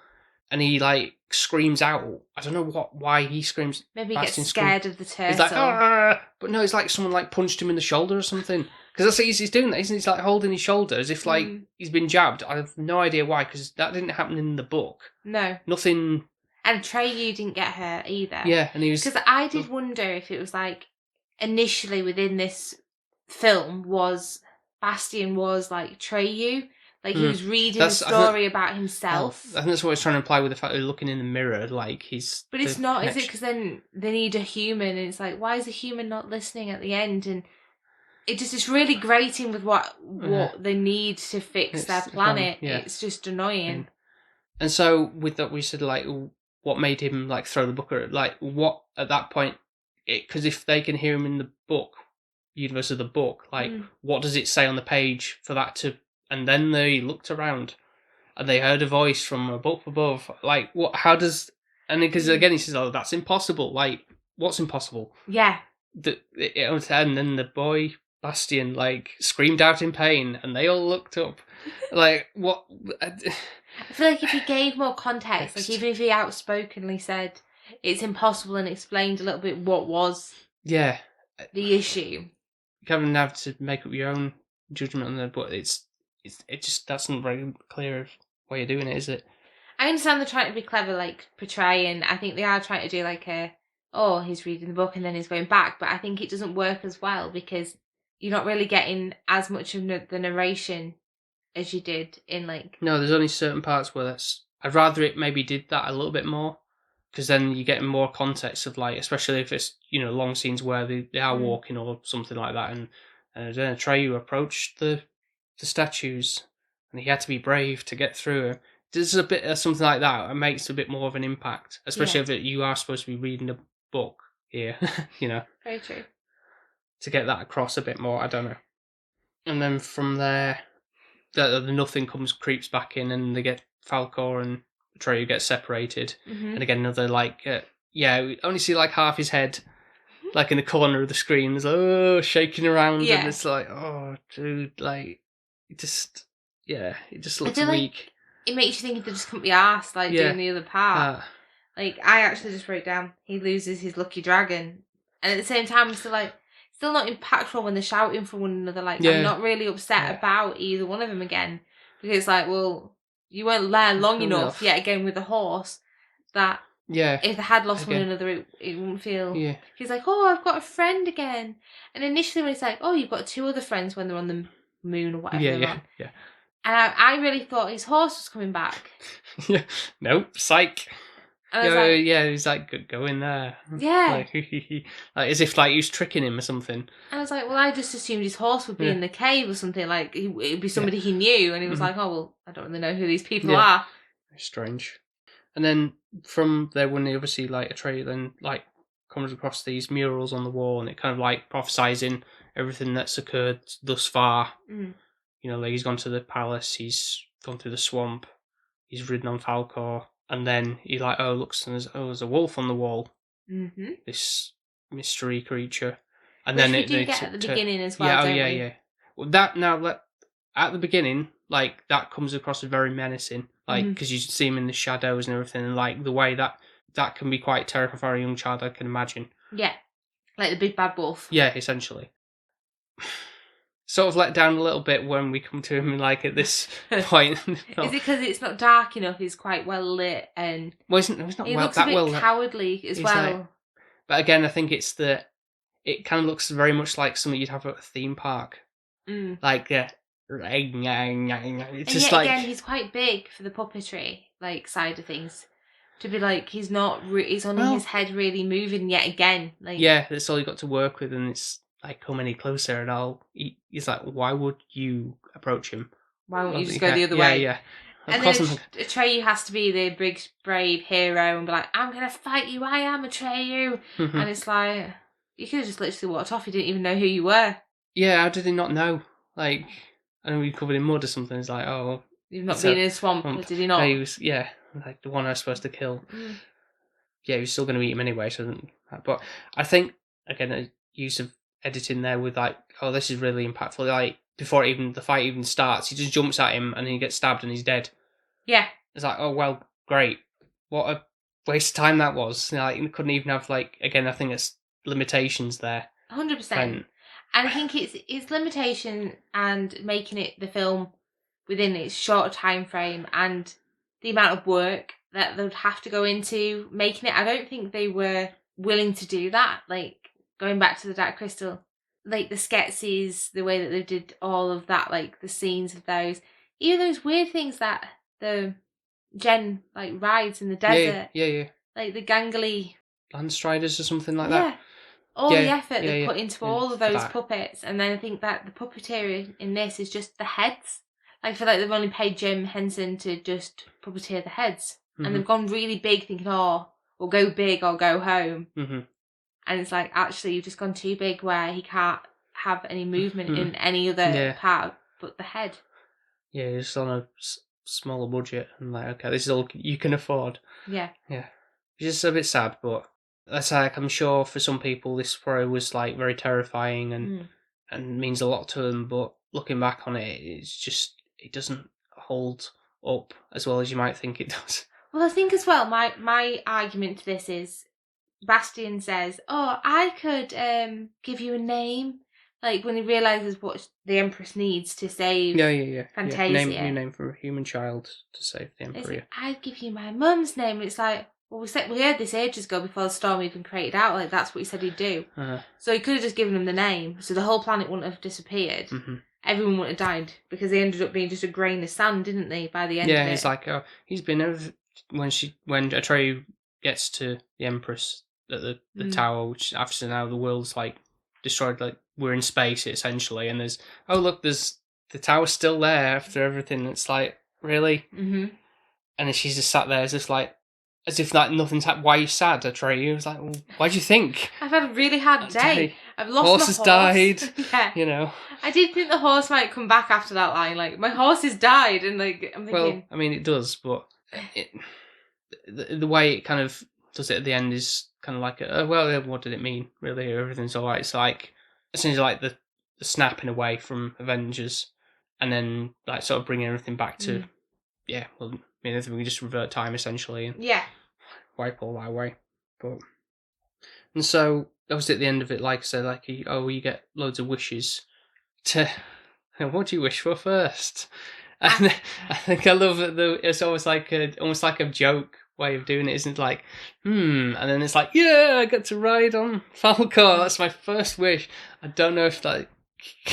And he like screams out. I don't know why he screams. Maybe he gets scared of the turtle. He's like, ah! But no, it's like someone like punched him in the shoulder or something. Because that's what he's doing that, isn't he? He's like holding his shoulder as if like he's been jabbed. I have no idea why, because that didn't happen in the book. No. Nothing. And Atreyu didn't get hurt either. Yeah, and he was... Because I did wonder if it was like, initially within this film, Bastian was like Atreyu. Like, he was reading a story about himself. I think that's what he's trying to imply with the fact that he's looking in the mirror, like he's... But it's not, is it? Because then they need a human, and it's like, why is the human not listening at the end? And it's really grating with what they need to fix their planet. It's just annoying. And so, with that, we said, like, what made him, like, throw the book at... Like, what, at that point... Because if they can hear him in the book, universe of the book, like, what does it say on the page for that to... And then they looked around and they heard a voice from above. Like, what? How does... And because, again, he says, oh, that's impossible. Like, what's impossible? Yeah. And then the boy, Bastian, like, screamed out in pain and they all looked up. Like, what... I feel like if he gave more context, like, even if he outspokenly said it's impossible and explained a little bit what was the issue. You kind of have to make up your own judgment on that, but it just, that's not very clear way of doing it, is it? I understand they're trying to be clever, like, portraying. I think they are trying to do, like, he's reading the book and then he's going back, but I think it doesn't work as well because you're not really getting as much of the narration as you did in, like... No, there's only certain parts where I'd rather it maybe did that a little bit more, because then you get more context of, like, especially if it's, long scenes where they are walking or something like that, and then Atreyu approached the statues, and he had to be brave to get through it. There's a bit of something like that. It makes a bit more of an impact, especially if you are supposed to be reading a book here, Very true. To get that across a bit more, I don't know. And then from there, the nothing creeps back in, and they get Falkor and Atreyu get separated. And again, another, like, we only see, like, half his head, like, in the corner of the screen. It's like, shaking around, and it's like, oh, dude, like, it just looks weak. Like, it makes you think they just couldn't be arsed, like, doing the other part. Like, I actually just wrote down, he loses his lucky dragon. And at the same time, it's still not impactful when they're shouting for one another. Like, I'm not really upset about either one of them again. Because it's like, well, you weren't there long enough, yet again with the horse, that if they had lost one another, it wouldn't feel... Yeah. He's like, oh, I've got a friend again. And initially when he's like, oh, you've got two other friends when they're on the moon or whatever they're on. Yeah. And I really thought his horse was coming back. Nope, psych. He's like, go in there. Yeah. Like, as if, like, he was tricking him or something. And I was like, well, I just assumed his horse would be in the cave or something. Like, it'd be somebody he knew. And he was like, oh, well, I don't really know who these people are. Strange. And then from there, when they obviously, like, Atreyu then, like, comes across these murals on the wall, and it kind of, like, prophesizing everything that's occurred thus far. Like, he's gone to the palace, he's gone through the swamp, he's ridden on Falkor. And then he, like, looks, and there's a wolf on the wall. This mystery creature. And then we do get at the beginning as well, don't we? Yeah. Well, at the beginning, like, that comes across as very menacing. Like, because you see him in the shadows and everything, and, like, the way that can be quite terrifying for a young child, I can imagine. Yeah. Like the big bad wolf. Yeah, essentially. Sort of let down a little bit when we come to him, like, at this point. Is it because it's not dark enough? He's quite well lit, and he's not he looks a bit cowardly as well. Like, but again, I think it's that it kind of looks very much like something you'd have at a theme park, like it's just like, again, he's quite big for the puppetry like side of things. To be like, he's not, he's only his head really moving yet again. Like, that's all you got to work with, and it's like, come any closer and he's like, why would you approach him? Why won't you just go the other way? Yeah. And then Atreyu has to be the big, brave hero and be like, I'm going to fight you, I am Atreyu. And it's like, you could have just literally walked off, you didn't even know who you were. Yeah, how did he not know? Like, I know he covered in mud or something, it's like, oh. You've not been in a swamp, did he not? No, he was, like the one I was supposed to kill. Yeah, he was still going to eat him anyway, but I think, again, a use of editing there with, like, oh, this is really impactful. Like, before the fight even starts, he just jumps at him and he gets stabbed and he's dead. Yeah. It's like, oh, well, great. What a waste of time that was. Like, you couldn't even have, like, again, I think it's limitations there. 100%. And I think it's limitation and making it the film within its short time frame and the amount of work that they would have to go into making it. I don't think they were willing to do that. Like, going back to the Dark Crystal, like the sketches, the way that they did all of that, like the scenes of those, even those weird things that the Jen like rides in the desert, Yeah. like the gangly Landstriders or something like that. all Yeah, the effort yeah, they yeah. put into Yeah, all of for those that. puppets, and then I think that the puppeteer in this is just the heads. I feel like they've only paid Jim Henson to just puppeteer the heads, and they've gone really big, thinking, "Oh, we'll go big or go home." Mm-hmm. And it's like, actually, you've just gone too big, where he can't have any movement in any other part but the head. Yeah, it's on a smaller budget, and like, okay, this is all you can afford. Yeah. Yeah, it's just a bit sad, but that's like, I'm sure for some people this probably was like very terrifying and means a lot to them. But looking back on it, it's just, it doesn't hold up as well as you might think it does. Well, I think as well, my argument to this is, Bastian says, "Oh, I could give you a name." Like, when he realises what the Empress needs to save Fantasia. Yeah. New name for a human child to save the Emperor. Like, I'd give you my mum's name. And it's like, well, we heard this ages ago before the storm even created out. Like, that's what he said he'd do. So he could have just given him the name. So the whole planet wouldn't have disappeared. Everyone would have died, because they ended up being just a grain of sand, didn't they, by the end of it? Yeah, it's like, oh, he's been when Atreyu gets to the Empress at the tower, which after now the world's like destroyed, like we're in space essentially, and there's the tower's still there after everything. It's like, really? And then she's just sat there as if like nothing's happened. Why are you sad, Atreyu? It's like, well, why'd you think? I've had a really hard day. I've lost horse my has horse. died. Yeah. You know. I did think the horse might come back after that line. Like, my horse has died, and like, I'm thinking. Well, I mean, it does, but the way it kind of does it at the end is kind of like, well, what did it mean? Really, everything's alright. It's like essentially like the snapping away from Avengers, and then like sort of bringing everything back to well, I mean, we just revert time essentially and wipe all that away. And so obviously at the end of it, like I said, like you get loads of wishes. What do you wish for first? And I think I love that it's almost like a joke way of doing it, isn't it? Like, and then it's like, yeah, I got to ride on Falcor. That's my first wish. I don't know if like,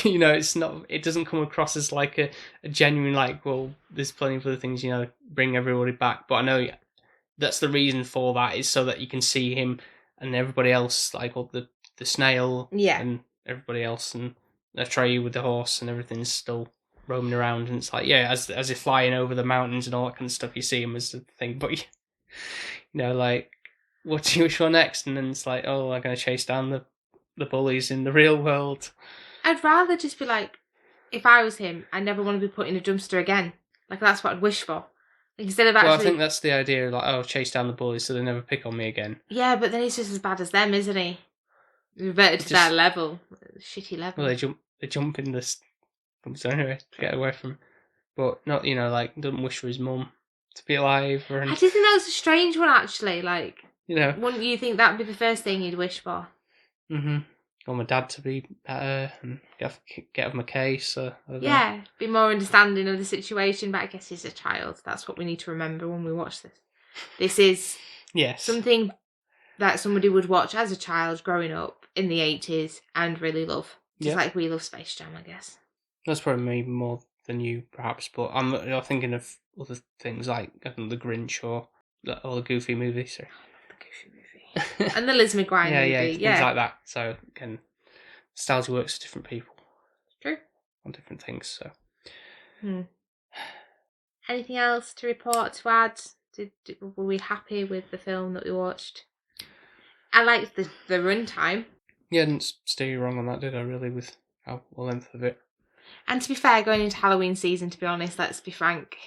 you know, it doesn't come across as like a genuine, like, well, there's plenty of other things, you know, bring everybody back. But I know that's the reason for that, is so that you can see him and everybody else, like all the snail and everybody else, and Atreyu with the horse and everything's still roaming around, and it's like, yeah, as they're flying over the mountains and all that kind of stuff, you see him as the thing. But you know, like, what do you wish for next? And then it's like, oh, I'm gonna chase down the bullies in the real world. I'd rather just be like, if I was him, I never want to be put in a dumpster again. Like, that's what I'd wish for. Like, instead of actually. Well, I think that's the idea. Like, oh, chase down the bullies so they never pick on me again. Yeah, but then he's just as bad as them, isn't he? Reverted to their level, shitty level. Well, they jump in this. So anyway, to get away from. But not, you know, like, doesn't wish for his mum to be alive or anything. I do think that was a strange one, actually. Like, you know, wouldn't you think that'd be the first thing you'd wish for? Want my dad to be better and get off my case. Yeah, be more understanding of the situation. But I guess he's a child. That's what we need to remember when we watch this. This is something that somebody would watch as a child growing up in the 80s and really love. Just like we love Space Jam, I guess. That's probably me more than you, perhaps. But I'm thinking of other things like the Grinch or the Goofy movie. So. And the Liz McGuire movie, things like that. So again, nostalgia works for different people. True. On different things. So. Anything else to report, to add? Were we happy with the film that we watched? I liked the runtime. Yeah, I didn't steer you wrong on that, did I? Really, with the length of it. And to be fair, going into Halloween season, to be honest, let's be frank,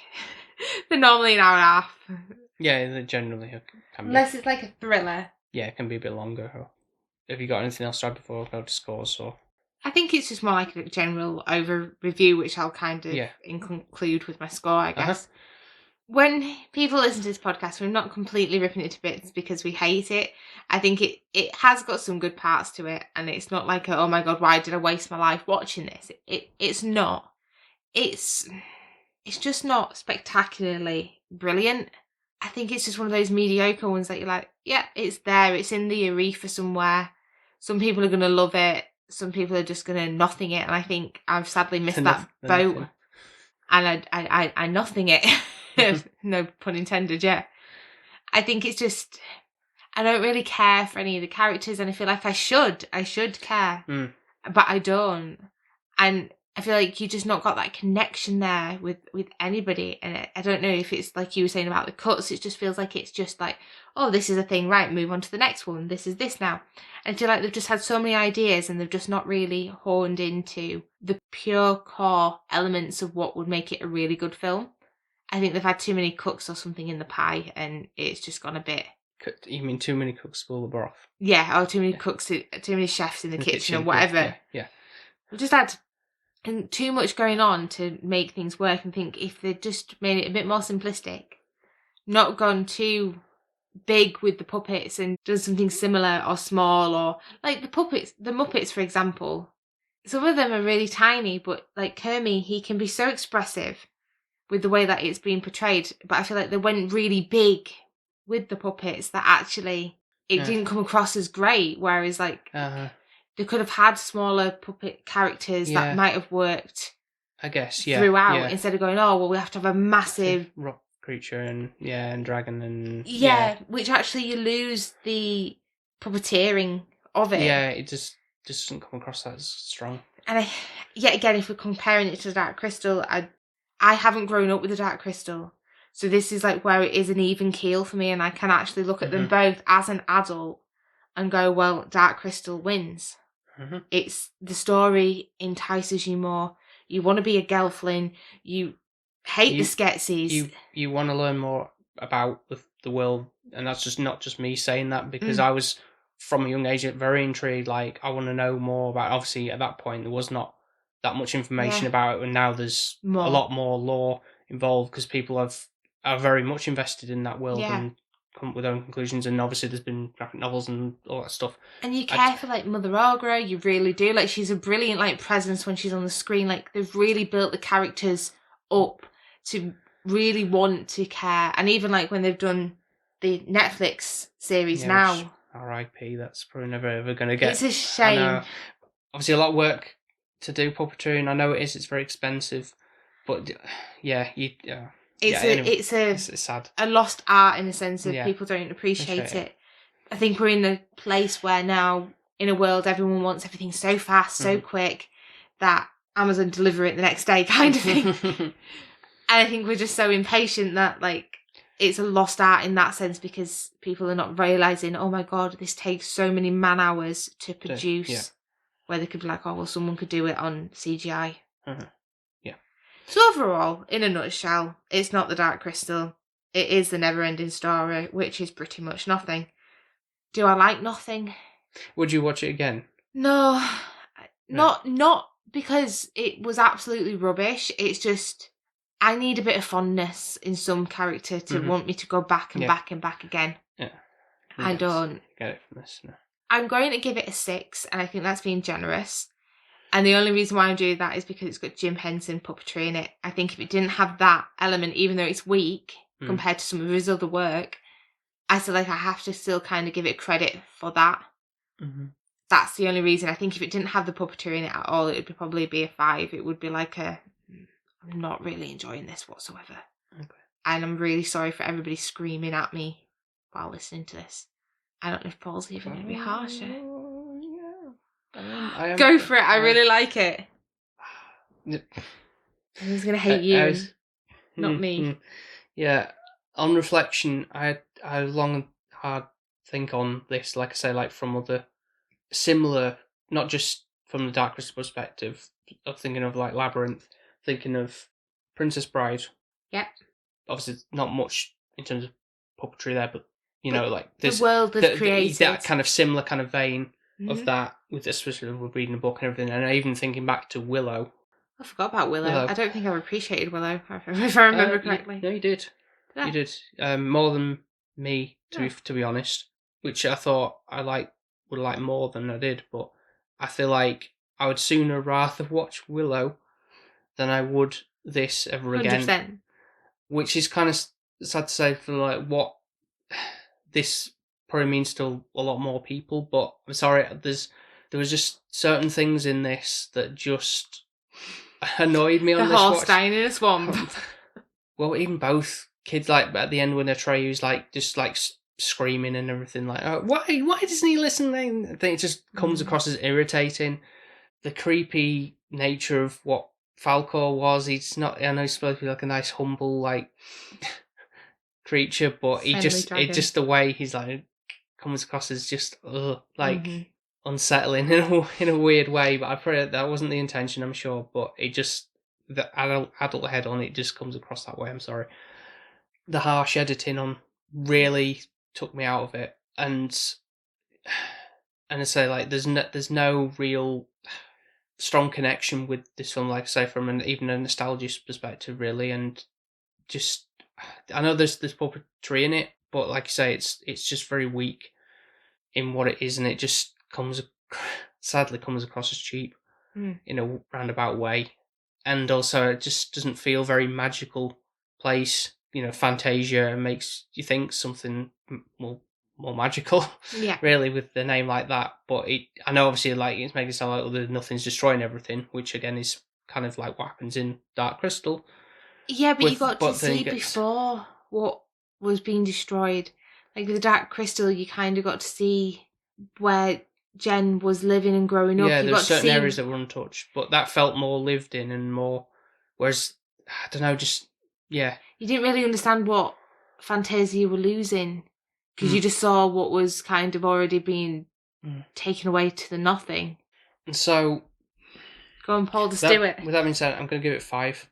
they're normally an hour and a half. Yeah, they generally can be. Unless it's like a thriller. Yeah, it can be a bit longer. Have you got anything else to add before I go to scores? Or? I think it's just more like a general over-review, which I'll kind of conclude with my score, I guess. When people listen to this podcast, we're not completely ripping it to bits because we hate it. I think it has got some good parts to it, and it's not like, oh my god, why did I waste my life watching this? It's not. It's just not spectacularly brilliant. I think it's just one of those mediocre ones that you're like, yeah, it's there. It's in the urethra somewhere. Some people are going to love it. Some people are just going to nothing it. And I think I've sadly missed that boat. And I nothing it. No pun intended, yeah. I think it's just, I don't really care for any of the characters, and I feel like I should care, but I don't. And I feel like you just not got that connection there with anybody. And I don't know if it's like you were saying about the cuts, it just feels like it's just like, oh, this is a thing, right, move on to the next one. This is this now. And I feel like they've just had so many ideas and they've just not really honed into the pure core elements of what would make it a really good film. I think they've had too many cooks or something in the pie and it's just gone a bit... You mean too many cooks spoil the broth? Yeah, or too many cooks, too many chefs in the kitchen or whatever. Yeah. We've just had too much going on to make things work, and think if they just made it a bit more simplistic, not gone too big with the puppets and done something similar or small, or like the Muppets, for example. Some of them are really tiny, but like Kermie, he can be so expressive with the way that it's being portrayed, but I feel like they went really big with the puppets that actually it didn't come across as great, whereas like they could have had smaller puppet characters that might have worked, I guess, throughout, instead of going, oh well, we have to have a massive rock creature and dragon and which actually you lose the puppeteering of it. It just doesn't come across as strong. And yet again, if we're comparing it to the Dark Crystal, I haven't grown up with the Dark Crystal, so this is like where it is an even keel for me, and I can actually look at them both as an adult and go, well, Dark Crystal wins. It's the story entices you more. You want to be a Gelfling. You hate the Skeksis. You want to learn more about the world, and that's just not just me saying that, because I was from a young age very intrigued. Like, I want to know more about. Obviously, at that point, there was not that much information about it, and now there's a lot more lore involved because people are very much invested in that world and come up with their own conclusions. And obviously, there's been graphic novels and all that stuff. And you care for like Mother Augra, you really do. Like, she's a brilliant like presence when she's on the screen. Like, they've really built the characters up to really want to care. And even like when they've done the Netflix series now, R.I.P. That's probably never ever going to get. It's a shame. Obviously, a lot of work to do puppetry, and I know it is. It's very expensive, but it's sad. A lost art in the sense of people don't appreciate it. I think we're in a place where now, in a world, everyone wants everything so fast, so quick, that Amazon deliver it the next day kind of thing. And I think we're just so impatient that like it's a lost art in that sense, because people are not realising, oh my god, this takes so many man hours to produce, where they could be like, oh well, someone could do it on CGI. So overall, in a nutshell, it's not the Dark Crystal. It is the Neverending Story, which is pretty much nothing. Do I like nothing? Would you watch it again? No. Not because it was absolutely rubbish. It's just I need a bit of fondness in some character to want me to go back and back and back again. Yeah. I don't get it from this. No. I'm going to give it a 6, and I think that's being generous. And the only reason why I'm doing that is because it's got Jim Henson puppetry in it. I think if it didn't have that element, even though it's weak compared to some of his other work, I feel like I have to still kind of give it credit for that. That's the only reason. I think if it didn't have the puppetry in it at all, it would probably be a 5. It would be like I'm not really enjoying this whatsoever. Okay. And I'm really sorry for everybody screaming at me while listening to this. I don't know if Paul's even going to be harsher. Go for it. I really like it. Who's going to hate you? Not me. Yeah. On reflection, I had a long and hard think on this. Like I say, like from other similar, not just from the Dark Crystal perspective. I'm thinking of like Labyrinth. Thinking of Princess Bride. Yep. Obviously, not much in terms of puppetry there, but you know, like the world that's created, that kind of similar kind of vein of that, with especially with reading a book and everything, and even thinking back to Willow. I forgot about Willow. I don't think I've appreciated Willow, if I remember correctly. No, you did. You did more than me, to be honest. Which I thought would like more than I did, but I feel like I would sooner rather watch Willow than I would this ever again. 100%. Which is kind of sad to say for like what this probably means to a lot more people, but I'm sorry, there was just certain things in this that just annoyed me The on this horse watch. dying in a swamp. Well, even both kids, like at the end when Atreus like just like screaming and everything, like, oh, why doesn't he listen? I think it just comes across as irritating. The creepy nature of what Falcor was. He's not. I know he's supposed to be like a nice, humble, like creature, but it just the way he's like comes across as just unsettling in a weird way. But I pray that wasn't the intention. I'm sure, but it just the adult head on it just comes across that way. I'm sorry. The harsh editing on really took me out of it, and I say like there's no real strong connection with this film, like I say, from even a nostalgia perspective, really, and just I know there's puppetry in it, but like I say, it's just very weak in what it is, and it just sadly comes across as cheap in a roundabout way, and also it just doesn't feel very magical place. Fantasia makes you think something more magical, really, with the name like that. But I know obviously like it's making it sound like nothing's destroying everything, which again is kind of like what happens in Dark Crystal. Yeah, but you got to see before what was being destroyed. Like with the Dark Crystal, you kind of got to see where Jen was living and growing up. Yeah, there were certain areas that were untouched, but that felt more lived in and more. Whereas, I don't know, just yeah. You didn't really understand what Fantasia were losing because you just saw what was kind of already being taken away to the nothing. And so, go on, Paul, just do it. With that being said, I'm going to give it 5.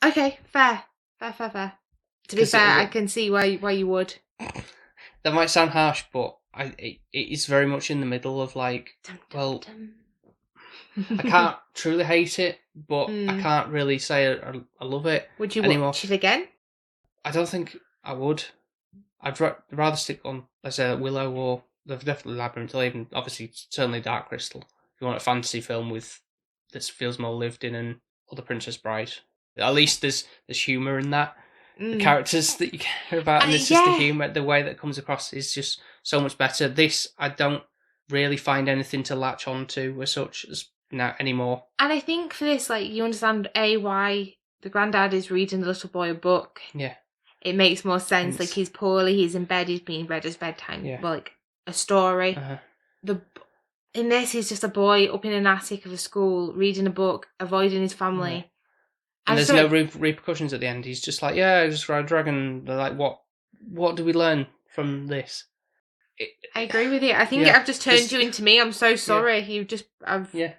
Okay, fair. To be fair, I can see why you would. That might sound harsh, but it is very much in the middle of like, I can't truly hate it, but I can't really say I love it. Would you anymore. Watch it again? I don't think I would. I'd rather stick on, let's say, Willow or definitely Labyrinth, or even obviously certainly Dark Crystal. If you want a fantasy film with this feels more lived in, and or The Princess Bride, at least there's humour in that. The characters that you care about, and it's just the humour. The way that comes across is just so much better. This I don't really find anything to latch onto as such as now anymore. And I think for this, like, you understand why the granddad is reading the little boy a book. Yeah. It makes more sense. Like, he's poorly, he's in bed, he's being read his bedtime. Yeah. Well, like, a story. In this, he's just a boy up in an attic of a school, reading a book, avoiding his family. Yeah. And there's no repercussions at the end. He's just like, yeah, I just ride a dragon. They're like, what do we learn from this? I agree with you. I think I've just turned you into me. I'm so sorry. Yeah.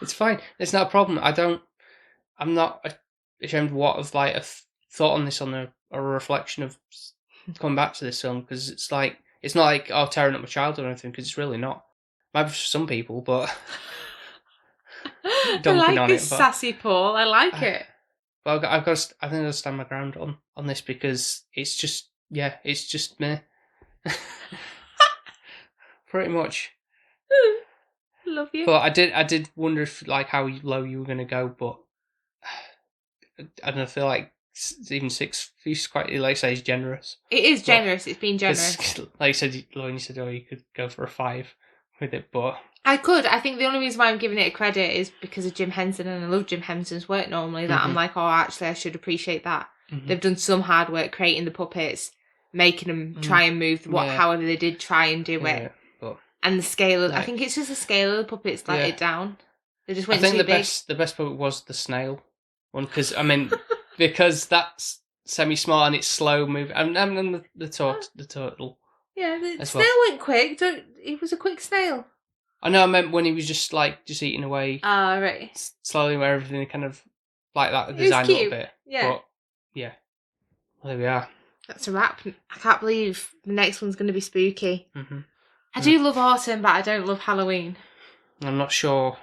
It's fine. It's not a problem. I'm not ashamed of what I've like thought on this on a reflection of coming back to this film, because it's not like tearing up my childhood or anything, because it's really not. Maybe for some people, but I like this sassy Paul. I like it. Well, I think I'll stand my ground on this, because it's just meh. Pretty much. Love you. But I did wonder if like how low you were going to go, but I don't know, feel like even 6 is quite, like I say, is generous. It is generous. It's been generous. Like you said, Lauren, you said, you could go for a 5 with it, but I could. I think the only reason why I'm giving it a credit is because of Jim Henson, and I love Jim Henson's work normally, that I'm like, actually, I should appreciate that. They've done some hard work creating the puppets, making them try and move however they did try and do it. But, and the scale of, I think it's just the scale of the puppets let it down. They just went too big. I think the best puppet was the snail one, because because that's semi-smart and it's slow moving, and the turtle. Yeah, the snail went quick. It was a quick snail. I know, I meant when he was just eating away. Right. Slowly, where everything kind of like that design a little bit. Yeah. But yeah, well, there we are. That's a wrap. I can't believe the next one's going to be spooky. I do love autumn, but I don't love Halloween. I'm not sure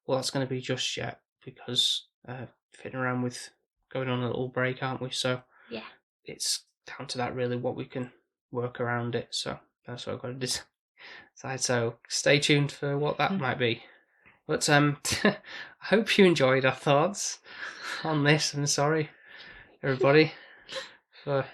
what that's going to be just yet, because fitting around with going on a little break, aren't we? So yeah, it's down to that really, what we can work around it. So that's what I've got to decide. So stay tuned for what that might be. But I hope you enjoyed our thoughts on this. I'm sorry, everybody, for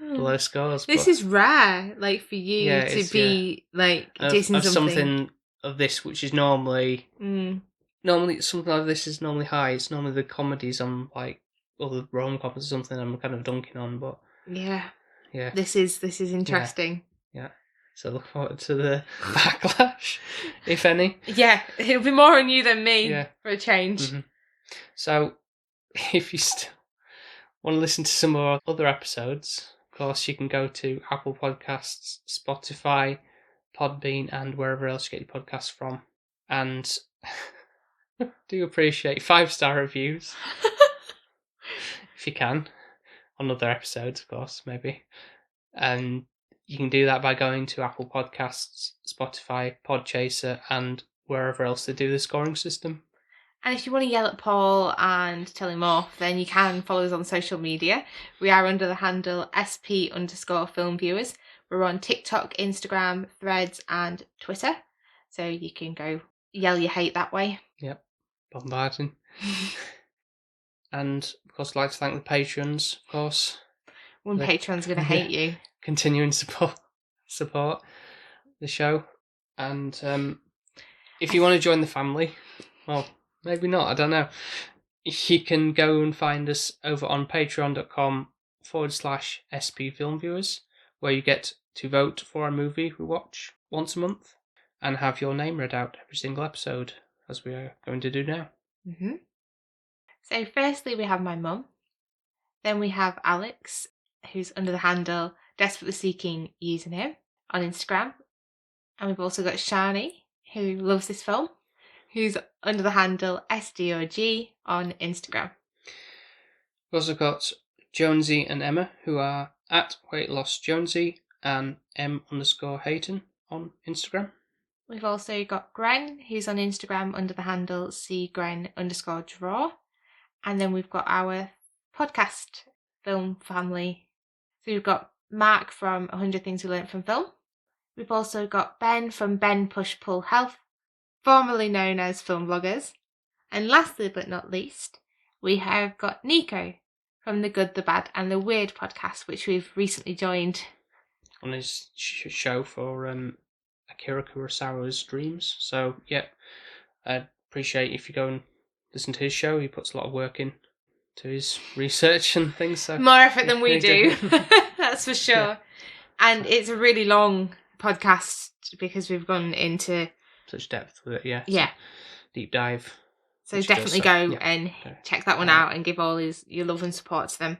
low scores. This but is rare, like for you Yeah, to it's- be like of dissing something of this, which is normally something like this is normally high. It's normally the comedies I'm like, or the rom-coms or something I'm kind of dunking on. But Yeah, yeah, this is interesting. yeah. So look forward to the backlash, if any. Yeah, it'll be more on you than me Yeah. for a change. Mhm. So, if you still want to listen to some more other episodes, of course, you can go to Apple Podcasts, Spotify, Podbean, and wherever else you get your podcasts from. And do appreciate 5-star reviews, if you can, on other episodes, of course, maybe. And you can do that by going to Apple Podcasts, Spotify, Podchaser, and wherever else they do the scoring system. And if you want to yell at Paul and tell him off, then you can follow us on social media. We are under the handle SP_filmviewers. We're on TikTok, Instagram, Threads, and Twitter. So you can go yell your hate that way. Yep, bombarding. And, of course, I'd like to thank the patrons, of course. One The- patron's going to hate you. Continuing support the show. And if you want to join the family, well, maybe not, I don't know. You can go and find us over on patreon.com/SPFilmViewers, where you get to vote for a movie we watch once a month and have your name read out every single episode, as we are going to do now. Mm-hmm. So firstly, we have my mum. Then we have Alex, who's under the handle Desperately Seeking Username on Instagram. And we've also got Shani, who loves this film, who's under the handle SDOG on Instagram. We've also got Jonesy and Emma, who are at WeightLossJonesy and M_Hayton on Instagram. We've also got Gren, who's on Instagram under the handle CGren_draw. And then we've got our podcast film family. So we've got Mark from 100 Things We Learned from Film. We've also got Ben from Ben Push Pull Health, formerly known as Film Vloggers. And lastly but not least, we have got Nico from the Good, the Bad and the Weird podcast, which we've recently joined. On his show for Akira Kurosawa's Dreams. So, yeah, I'd appreciate if you go and listen to his show. He puts a lot of work in to his research and things. So More effort than we he do, did. that's for sure. Yeah. And it's a really long podcast because we've gone into Such depth with it, yeah. Yeah. Deep dive. So Which definitely does, go yeah. and Okay. check that one out and give all your love and support to them.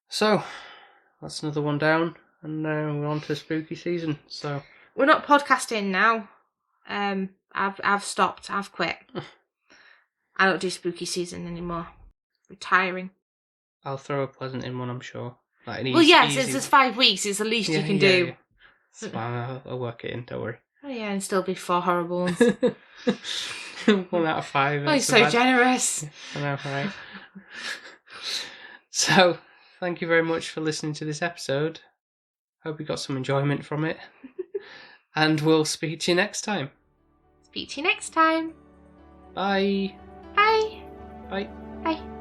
So, that's another one down. And now we're on to spooky season. So, We're not podcasting now. I've stopped. I've quit. I don't do spooky season anymore. Retiring. I'll throw a pleasant in one, I'm sure. Like an Well, yes, easy it's just 5 weeks. It's the least you can do. Yeah. It's fine, I'll work it in, don't worry. Oh yeah, and still be 4 horrible ones. 1 out of 5. Oh, you're ain't so bad. generous. I know, right? So, thank you very much for listening to this episode. Hope you got some enjoyment from it. And we'll speak to you next time. Speak to you next time. Bye. Bye. Bye. Bye.